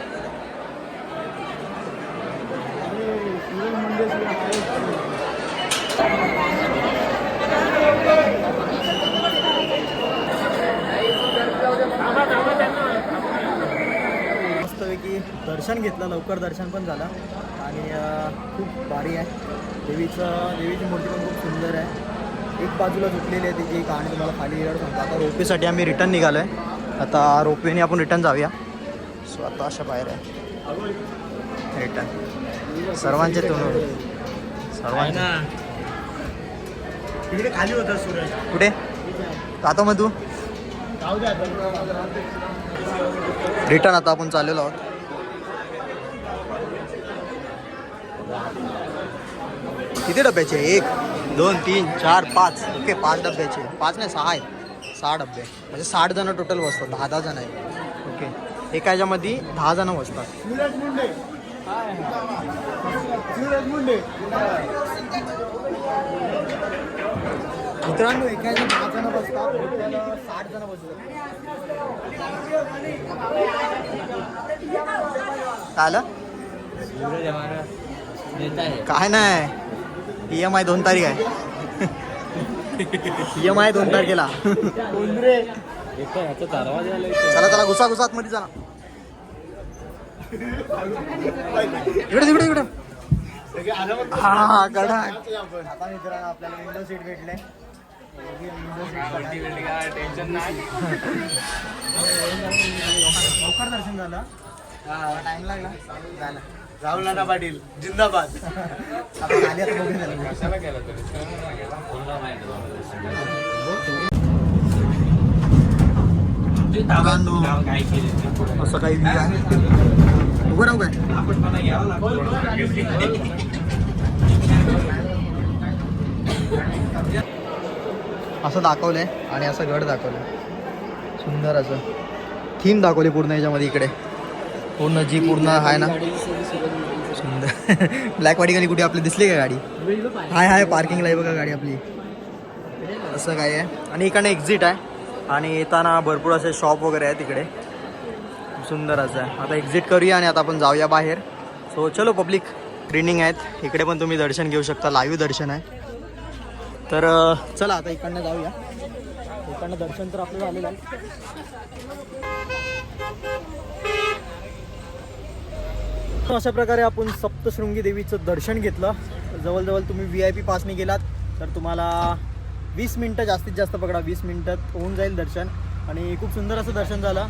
मस्तपैकी दर्शन घेतलं, लवकर दर्शन पण झालं आणि खूप भारी आहे. देवीची मूर्ती पण खूप सुंदर आहे. एक बाजूला झुकलेली आहे तिची कहाणी तुम्हाला खाली येणार सांगतो. आता रोपवेसाठी आम्ही रिटर्न निघालो आहे. आता रोपवेने आपण रिटर्न जाऊया. सो आता अशा बाहेर आहे रिटर्न सर्वांचे तोंड सर्वांना तिकडे खाली होता सूरज. कुठे जातो मग तू रिटर्न. आता आपण चाललेलो आहोत. किती डब्याचे 1 2 3 4 5 ओके 5 डब्याचे 5 नाही 6 आहे 6 डबे म्हणजे 60 जण टोटल बसतात. 10 जण आहे ओके. एका ह्याच्यामध्ये 10 जण बसतात. सूरज मुंडे सूरज मुंडे मित्रांनो एका ह्याच्यात 10 जण बसतात. 60 जण बसतात. काय आलं काय नाही. EMI 2 तारीख आहे. EMI 2 तारखेला. चला चला घुसा घुसा आतमध्ये चला. इकडे इकडे इकडे हा गडा. आता मित्रांनो आपल्याला विंडो सीट भेटले. लवकर दर्शन झालं. टाइम लागला झाला. राहुल नाना पाटील जिंदाबाद. आता खाली आता बघून झालं. असं काही व्ह्यू आहे. उभं राहू काय असं दाखवलंय आणि असं गड दाखवलंय. सुंदर असं थीम दाखवली पूर्ण याच्यामध्ये. इकडे पूर्ण जी पूर्ण आहे ना सुंदर. ब्लॅकवाडी गाडी कुठे आपली दिसली का गाडी. हाय पार्किंगला आहे बघा गाडी आपली. असं काय आहे आणि इकडे एक्झिट आहे आणि येताना भरपूर असे शॉप वगैरे आहे तिकडे. सुंदर असं आहे. आता एक्झिट करूया आणि आता आपण जाऊया बाहेर. सो चलो पब्लिक ट्रेनिंग आहेत इकडे पण तुम्ही दर्शन घेऊ शकता. लाईव्ह दर्शन आहे. तर चला आता इकडनं जाऊया. इकडनं दर्शन तर आपलं झालेलं आहे. अशा प्रकारे आपण सप्तशृंगी देवीचं दर्शन घेतलं. जवळजवळ तुम्ही VIP पासने गेलात तर तुम्हाला 20 मिनटं जास्तीत जास्त पकडा 20 मिनटात होऊन जाईल दर्शन. आणि खूप सुंदर असं दर्शन झालं.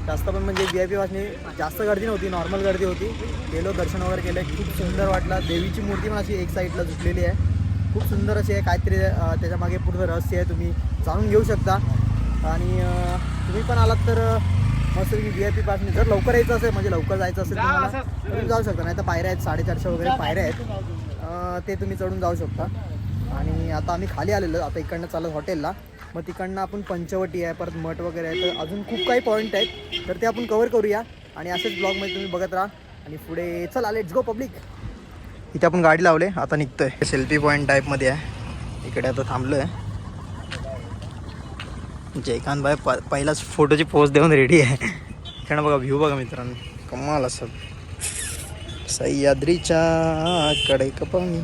जास्त पण म्हणजे VIP पासने जास्त गर्दी नव्हती, नॉर्मल गर्दी होती. गेलो दर्शन वगैरे केलं. खूप सुंदर वाटलं. देवीची मूर्ती पण अशी एक साईडला झुकलेली आहे. खूप सुंदर अशी आहे. काहीतरी त्याच्यामागे पूर्ण रहस्य आहे. तुम्ही जाणून घेऊ शकता. आणि तुम्ही पण आलात तर मस्त की VIP पासने जर लवकर यायचं असेल म्हणजे लवकर जायचं असेल तुम्हाला तुम्ही जाऊ शकता. नाही तर पायऱ्या आहेत 450 वगैरे पायऱ्या आहेत. ते तुम्ही चढून जाऊ शकता. आणि आता आम्ही खाली आलेलो. आता इकडनं चालत हॉटेलला. मग तिकडनं आपण पंचवटी आहे परत मठ वगैरे आहे. तर अजून खूप काही पॉईंट आहेत तर ते आपण कवर करूया. आणि असेच ब्लॉगमध्ये तुम्ही बघत राहा. आणि पुढे चला लेट्स गो पब्लिक. इथे आपण गाडी लावले. आता निघतोय. सेल्फी पॉईंट टाईपमध्ये आहे. इकडे आता थांबलो आहे. जयकांत भाई पहिलाच फोटोची पोज देऊन रेडी आहे. इकडनं बघा व्ह्यू बघा मित्रांनो कमाल असं. सह्याद्रीच्या कडे कपाणी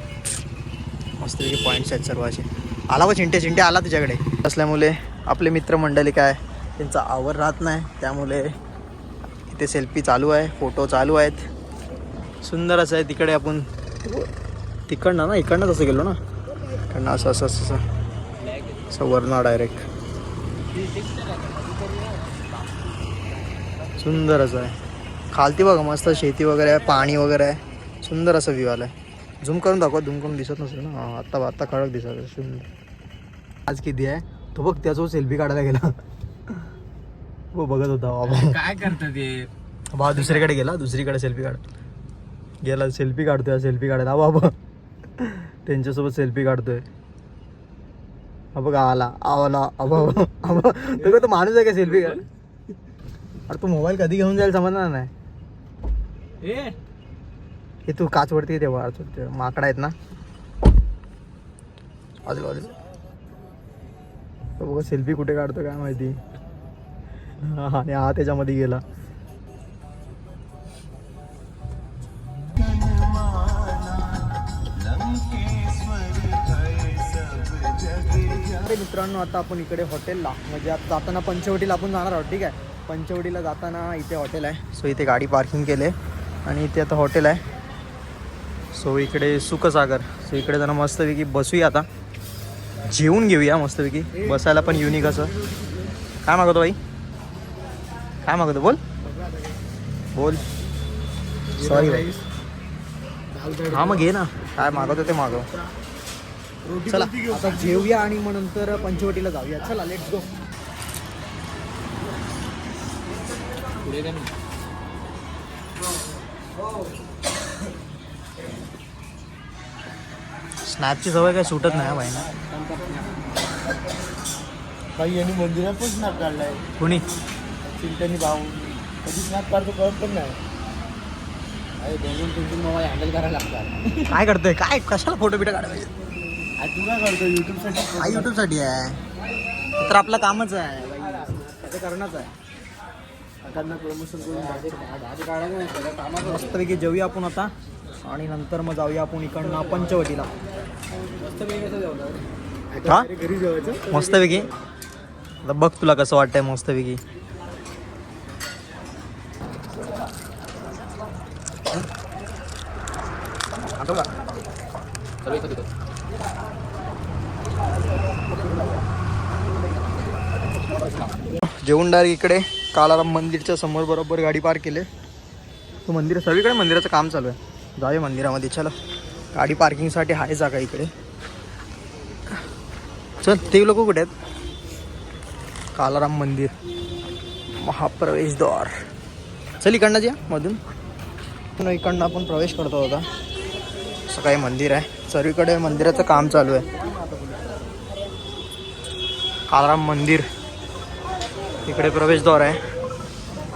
मस्तपैकी पॉईंट्स आहेत सर्व असे. आला बघ चिंटे आला तुझ्याकडे असल्यामुळे आपले मित्रमंडळी काय त्यांचा आवर राहत नाही. त्यामुळे इथे सेल्फी चालू आहे, फोटो चालू आहेत. सुंदर असं आहे. तिकडे आपण तिकडनं ना इकडनं तसं गेलो ना इकडनं असं असं असं असं वरनं डायरेक्ट. सुंदर असं आहे. खालती बघा मस्त शेती वगैरे आहे, पाणी वगैरे आहे. सुंदर असं व्ह्यू आलं आहे. झूम करून दाखवा. झूम करून दिसत नसेल ना. आत्ता खडक दिसत. सुंदर. आज किती आहे तो बघ. त्याचो सेल्फी काढायला गेला. वो बघत होता बाबा. काय करतं ते बाबा दुसरीकडे गेला, दुसरीकडे सेल्फी गेला, सेल्फी काढतोय, सेल्फी काढायला बाबा त्यांच्यासोबत सेल्फी काढतोय. हा बघा आला तो माणूस आहे का सेल्फी काढ. अरे तू मोबाईल कधी घेऊन जाईल समजणार नाही. हे तू काच वरती तेव्हा माकडा आहेत ना आजूबाजूला. तो बघा सेल्फी कुठे काढतो काय माहिती. आणि हा त्याच्यामध्ये गेला. मित्रांनो आता आपण इकडे हॉटेलला म्हणजे आता जाताना पंचवटीला आपण जाणार आहोत. ठीक आहे, पंचवटीला जाताना इथे हॉटेल आहे. सो इथे गाडी पार्किंग केले आणि इथे आता हॉटेल आहे. सो इकडे सुखसागर. सो इकडे जाणं मस्तपैकी बसूया, आता जेवून घेऊया मस्तपैकी. बसायला पण युनिक असं. काय मागवतो बाई, काय मागवतो बोल बोल. सॉरी बाई. हा मग घे ना, काय मागवतो ते मागव. चला आता जेवूया आणि मग नंतर पंचवटीला जाऊया. चला लेट्स गो. स्नॅपची सवय काय सुटत नाही भाई ना. काही यांनी मंदिरात पण स्नॅप काढलाय. कोणी चिंटनी भाऊ कधी स्नॅप काढतो कळत पण नाही. दोन मोबाईल हँडल करायला लागतात. काय करतोय, काय कशाला फोटो बिटो काढायचे. तू काय करतो युट्यूबसाठी? हा युट्यूबसाठी आहे, तर आपलं कामच आहे त्याचं करणंच आहे. प्रमोशन करून मस्तपैकी जेवूया आपण आता आणि नंतर मग जाऊया आपण इकडनं पंचवटीला. हा घरी जेवायचं. मस्तपैकी आता बघ तुला कसं वाटतंय मस्तपैकी. जेवून डायरेक्ट इकडे कालाराम मंदिरच्या समोर बरोबर गाडी पार्क केले. तो मंदिर सगळीकडे मंदिराचं काम चालू आहे. जाऊया मंदिरामध्ये. चला गाडी पार्किंगसाठी आहे जागा इकडे. चल ते लोक कुठे आहेत. कालाराम मंदिर महाप्रवेशद्वार. चल इकडनं या मधून. इकडनं आपण प्रवेश करतो होता. असं काही मंदिर आहे, सर्वीकडे मंदिराचं काम चालू आहे. कालाराम मंदिर इकडे प्रवेशद्वार आहे.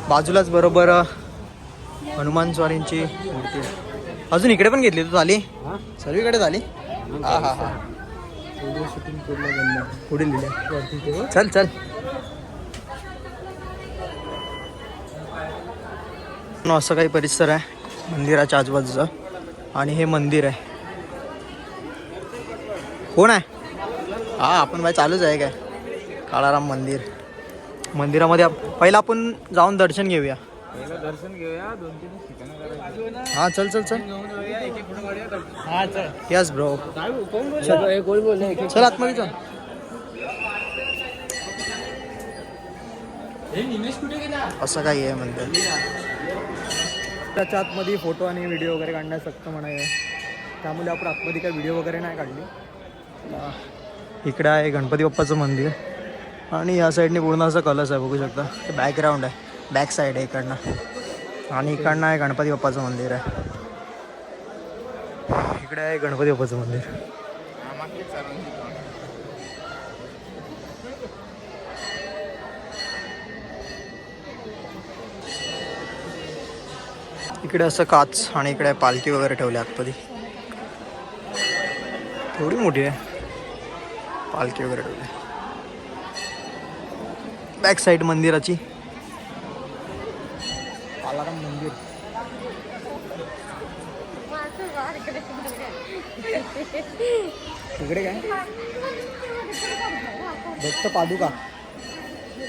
बाजूलाच बरोबर हनुमान स्वारींची मूर्ती. अजून इकडे पण घेतली तू झाली, सर्वीकडे झाली. हा हा हा पुढील दिले. चल चल. असं काही परिसर आहे मंदिराच्या आजूबाजूचा. आणि हे मंदिर आहे. कोण आहे. हा आपण बाय चालूच आहे काय. काळाराम मंदिर. मंदिरामध्ये पहिला आपण जाऊन दर्शन घेऊया. हा चल चल चल. Yes bro. चल आतमध्ये चल. असं काही आहे मंदिर. त्याच्या आतमध्ये फोटो आणि व्हिडिओ वगैरे काढण्यास सक्त म्हणाय, त्यामुळे आपण आतमध्ये काही व्हिडिओ वगैरे नाही काढली. इकडे आहे गणपती बाप्पाचं मंदिर आणि या साईडने पूर्ण असं कलश आहे, बघू शकता. बॅकग्राऊंड आहे, बॅक साईड आहे इकडनं. आणि इकडनं आहे गणपती बाप्पाचं मंदिर आहे. इकडे आहे गणपती बाप्पाचं मंदिर. इकडे असं काच आणि इकडे पालखी वगैरे ठेवली आतमध्ये. थोडी मोठी आहे पालखी वगैरे ठेवली. बॅक साईड मंदिराची. कालाराम मंदिर. इकडे काय दत्त पादुका.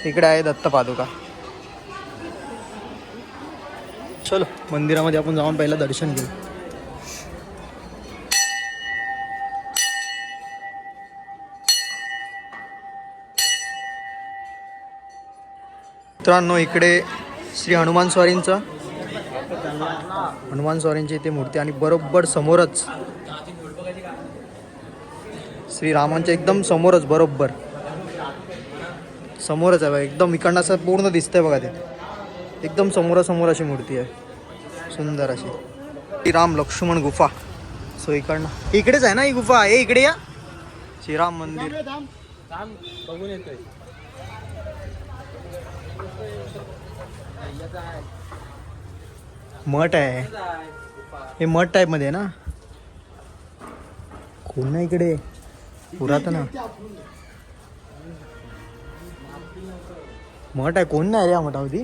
इकडे आहे दत्त पादुका. चलो मंदिरामध्ये आपण जाऊन पहिला दर्शन घेऊ. मित्रांनो इकडे श्री हनुमान स्वारींची इथे मूर्ती आणि बरोबर समोरच श्री रामांच्या एकदम समोरच बरोबर समोरच आहे बघा, एकदम इकडनं असं पूर्ण दिसतंय बघा ते. एकदम समोरासमोर अशी मूर्ती आहे, सुंदर अशी. श्रीराम लक्ष्मण गुफा. सो इकडनं इकडेच आहे ना ही गुफा आहे, इकडे या. श्रीराम मंदिर. बघून येतोय. मठ आहे हे, मठ टाईप मध्ये आहे ना. कोण नाही इकडे, पुरातन मठ आहे. कोण नाही रे या मठावरती.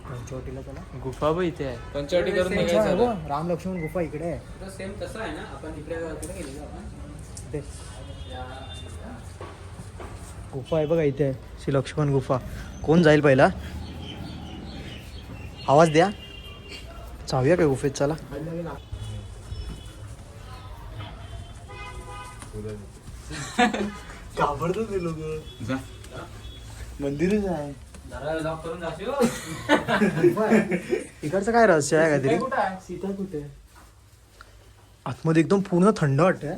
पंचवटीला चला. गुफा पण इथे आहे. पंचवटी करून निघायचं. राम लक्ष्मण गुफा इकडे आहे. सेम तसं आहे ना, आपण तिकडे गेलेलो आपण. ते गुफा आहे बघा इथे, श्री लक्ष्मण गुफा. कोण जाईल पहिला, आवाज द्या. जाऊया काय गुफेत, चला. घाबरतो ते लोक. मंदिरच आहे. इकडचं काय रहस्य आहे काहीतरी. सीता कुठे? आतमध्ये एकदम पूर्ण थंड वाटतंय,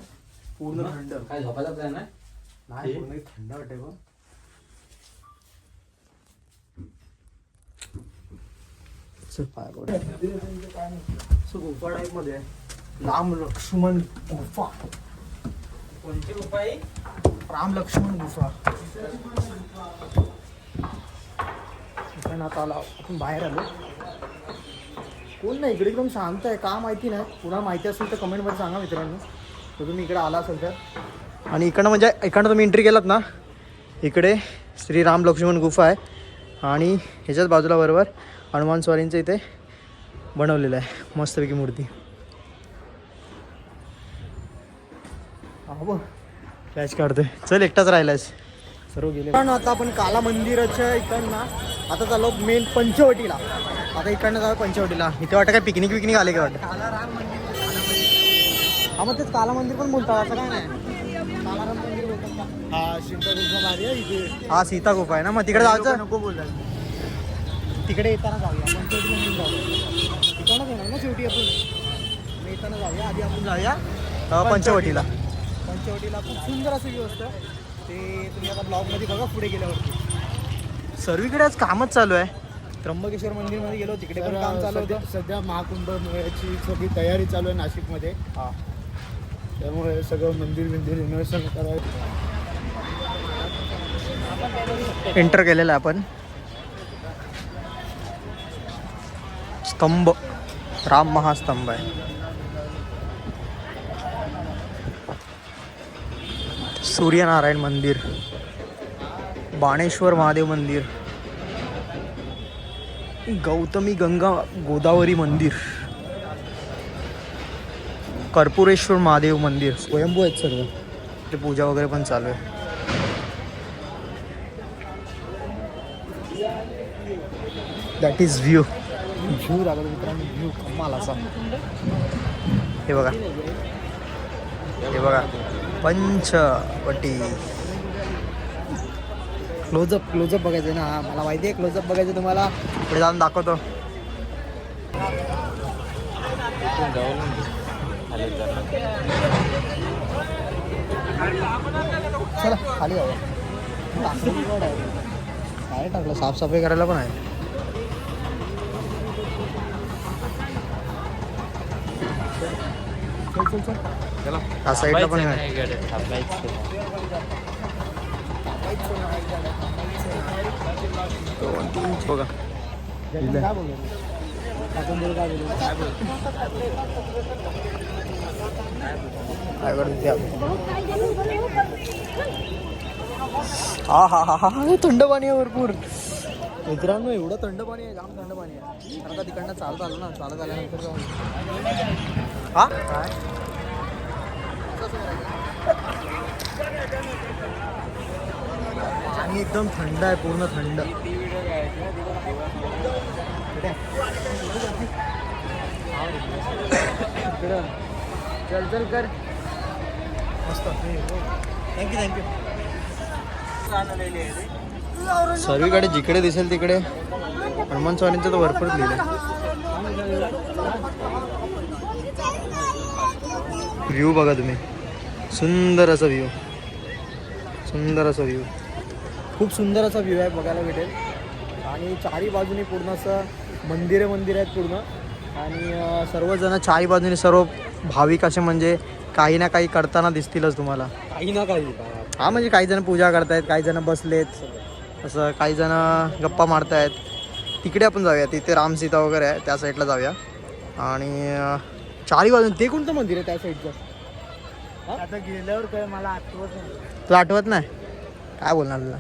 पूर्ण थंड. काय झोपायचा प्लॅन आहे? नाही, पूर्ण थंड वाटतंय बघ. गुफा टाईप मध्ये आहे. राम लक्ष्मण गुफा. कोणती गुफा आहे? राम लक्ष्मण गुफा. आता आला आपण, बाहेर आलो. कोण नाही इकडे, एकदम शांत आहे. का माहिती नाही, पुन्हा माहिती असेल तर कमेंटमध्ये सांगा मित्रांनो. तर तुम्ही इकडे आला असेल तर. आणि इकडनं म्हणजे इकडनं तुम्ही एंट्री केलात ना, इकडे श्री राम लक्ष्मण गुफा आहे. आणि ह्याच्याच बाजूला बरोबर हनुमान स्वारींचं इथे बनवलेलं आहे मस्तपैकी मूर्ती. हा बघ कॅच काढतोय. चल, एकटाच राहिलायस, सर्व गेले. पण आता आपण काला मंदिराच्या इकडनं आता चाललो मेन पंचवटीला. आता इकडनं जाऊ पंचवटीला. इथे वाटतं काय पिकनिक विकनिक आले काय वाटतं. हा मग तेच काला मंदिर पण बोलतात, असं काय नाही. कालाराम मंदिर बोलतात का? हा सीता गुफा भारी आहे इथे. हा सीता गुफा आहे ना, मग तिकडे जायचं. नको बोलतात. तिकडे येताना जाऊया, पंचवटी म्हणून जाऊया. तिकडनंच येणार ना शेवटी आपण. येताना जाऊया, आधी आपण जाऊया पंचवटीला. पंचवटीला खूप सुंदर अशी व्यवस्था. ते तुम्ही आता ब्लॉगमध्ये बघा पुढे गेल्यावरती. सर्वीकडे आज कामच चालू आहे. त्र्यंबकेश्वर मंदिरमध्ये गेलो, तिकडे पण काम चालू होतं. सध्या महाकुंभ मेळ्याची सगळी तयारी चालू आहे नाशिकमध्ये. हा, त्यामुळे सगळं मंदिर रिनोव्हेशन करायचं. एंटर केलेलं आहे आपण. स्तंभ, राम महास्तंभ आहे. सूर्यनारायण मंदिर, बाणेश्वर महादेव मंदिर, गौतमी गंगा गोदावरी मंदिर, कर्पूरेश्वर महादेव मंदिर. स्वयंभू आहेत सर्व. ते पूजा वगैरे पण चालू आहे. That is view. व्ह्यू दाखवतो मित्रांनो, व्ह्यू कमाल असा. हे बघा, हे बघा पंचवटी. क्लोजअप बघायचं ना. मला माहिती आहे क्लोजअप बघायचं तुम्हाला. पुढे जाऊन दाखवतो. चला खाली जाऊया. काय टाकलं, साफसफाई करायला पण आहे. चल या साईडला पण आहे. बघा काय करते. हा हा हा हा, थंड पाणी आहे भरपूर मित्रांनो. एवढं थंड पाणी आहे, जाम थंड पाणी आहे. कारण का तिकडनं चालत आलो ना, चालत आल्यानंतर जाऊन. हा काय आणि एकदम थंड आहे, पूर्ण थंड. चल चल कर मस्त. थँक्यू. सर्वीकडे जिकडे दिसेल तिकडे हनुमान स्वामींचं तर भरपूर लिहिलं. व्ह्यू बघा तुम्ही. सुंदर असा व्ह्यू, सुंदर असा व्ह्यू, खूप सुंदर असा व्ह्यू आहे बघायला भेटेल. आणि चारी बाजूने पूर्ण असं मंदिर आहेत पूर्ण. आणि सर्वजण चारी बाजूने सर्व भाविक असे म्हणजे काही ना काही करताना दिसतीलच तुम्हाला. काही ना काही. हा म्हणजे काही जण पूजा करतायत, काही जण बसलेत, असं काही जण गप्पा मारतायत. तिकडे आपण जाऊया, तिथे रामसीता वगैरे आहे, त्या साईडला जाऊया. आणि चारी बाजून ते कोणतं मंदिर आहे त्या साईडचं? आता गेल्यावर काय मला आठवत नाही. तुला आठवत नाही? काय बोलणार तुला?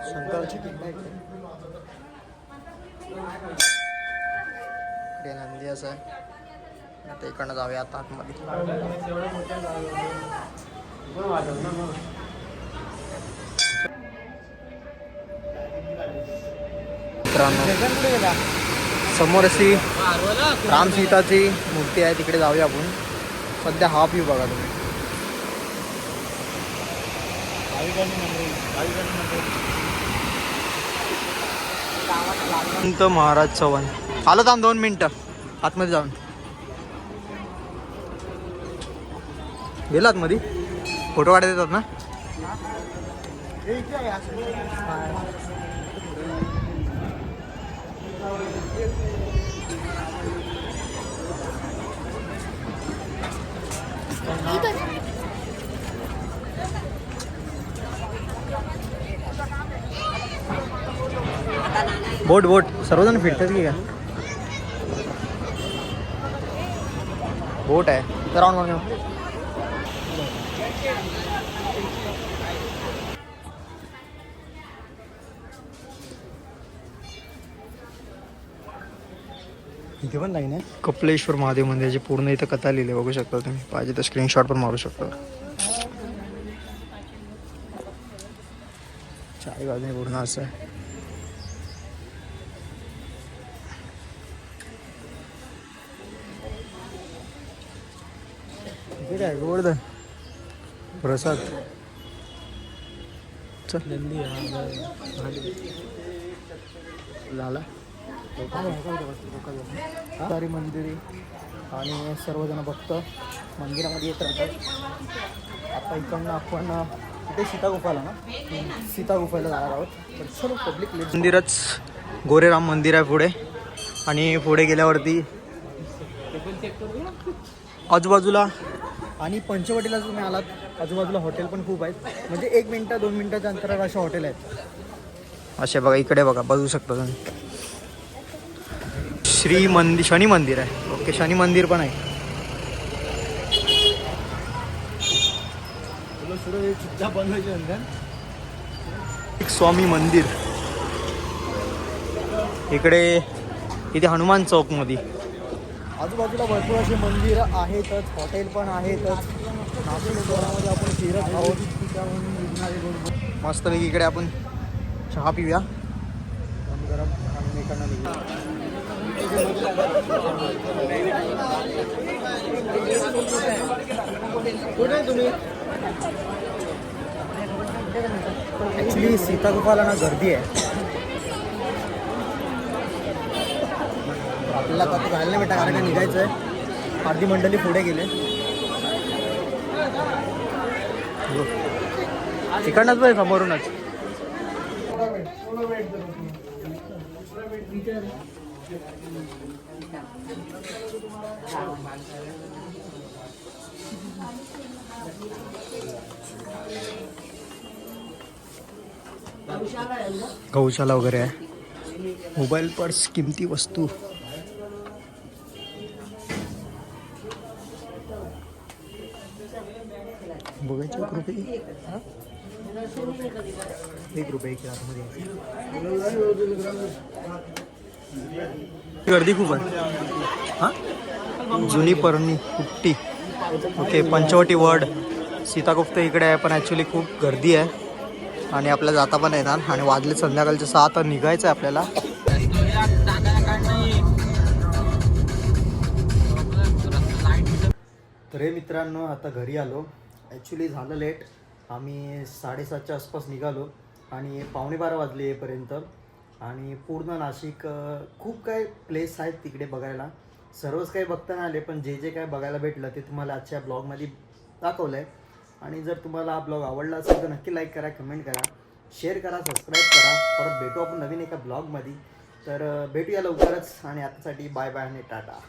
शंकराची पिंड आहे इकडे. इकडे नंदी असं आहे. आता इकडनं जाऊया आता आतमध्ये. मित्रांनो, समोर अशी राम सीताची मूर्ती आहे, तिकडे जाऊया आपण. सध्या हा व्ह्यू बघा तुम्ही. संत महाराज चव्हाण. आलो थांब 2 मिनिटं आतमध्ये जाऊन. गेला आतमध्ये? फोटो काढत येतात ना? बोट सर्वजण फिरतात की काय? बोट आहे तर राऊंड मारून येऊ. इथे पण लाईन आहे. कपिलेश्वर महादेव मंदिराची पूर्ण इथं कथा लिहिली बघू शकता तुम्ही. पाहिजे तर स्क्रीनशॉट पण मारू शकता. चारी बाजूने पूर्ण असं आहे. ठीक आहे, गोवर्धन प्रसाद. झाला सारी मंदिरे आणि सर्वजण भक्त मंदिरामध्ये येत राहतात. आता इकडनं आपण तिथे सीता गुफाला सीता गुफाला जाणार आहोत. तर सर्व पब्लिक प्लेस. मंदिरच गोरेराम मंदिर आहे पुढे. आणि पुढे गेल्यावरती आजूबाजूला आणि पंचवटीला तुम्ही आलात आजूबाजूला हॉटेल पण खूप आहेत. म्हणजे 1 मिनिट 2 मिनिटाच्या अंतरावर असे हॉटेल आहेत. असे बघा इकडे बघा बघू शकता तुम्ही. शनी मंदिर आहे. ओके, शनी मंदिर पण आहे. स्वामी मंदिर इथे हनुमान चौक मध्ये. आजूबाजूला भरपूर असे मंदिर आहेतच, हॉटेल पण आहेतच. नाशिक शहरामध्ये आपण फिरत आहोत. मस्तपैकी इकडे आपण चहा पिऊया गरम आणि इकडनं निघूया. कुठे तुम्ही? ॲक्च्युली सीता गुफाला ना गर्दी आहे. आपल्याला आता जायला नाही भेटा कारण का निघायचं आहे. अर्धी मंडळी पुढे गेले. तिकडनंच बघ समोरूनच. गौशाला वगैरे आहे. मोबाईल पर्स, किमती वस्तू. बघायची 1 रुपये. 1 रुपये आतमध्ये. गर्दी खूप आहे. हां, जुनी परणी कुट्टी. ओके, पंचवटी वर्ड सीतागुप्त इकडे आहे. पण ॲक्च्युली खूप गर्दी आहे आणि आपल्याला जाता पण येणार. आणि वाजले संध्याकाळचे 6 तर निघायचं आहे आपल्याला. तर हे मित्रांनो आता घरी आलो. ॲक्च्युली झालं लेट. आम्ही 7:30च्या आसपास निघालो आणि 11:15 वाजले येईपर्यंत. आणि पूर्ण नाशिक खूप काही प्लेस आहेत तिकडे बघायला. सर्वच काही बघता नाही आले, पण जे जे काय बघायला भेटलं ते तुम्हाला आजच्या ब्लॉगमध्ये दाखवलं आहे. आणि जर तुम्हाला हा ब्लॉग आवडला असेल तर नक्की लाईक करा, कमेंट करा, शेअर करा, सबस्क्राईब करा. परत भेटू आपण नवीन एका ब्लॉगमध्ये. तर भेटूया लवकरच आणि आतासाठी बाय बाय आणि टाटा.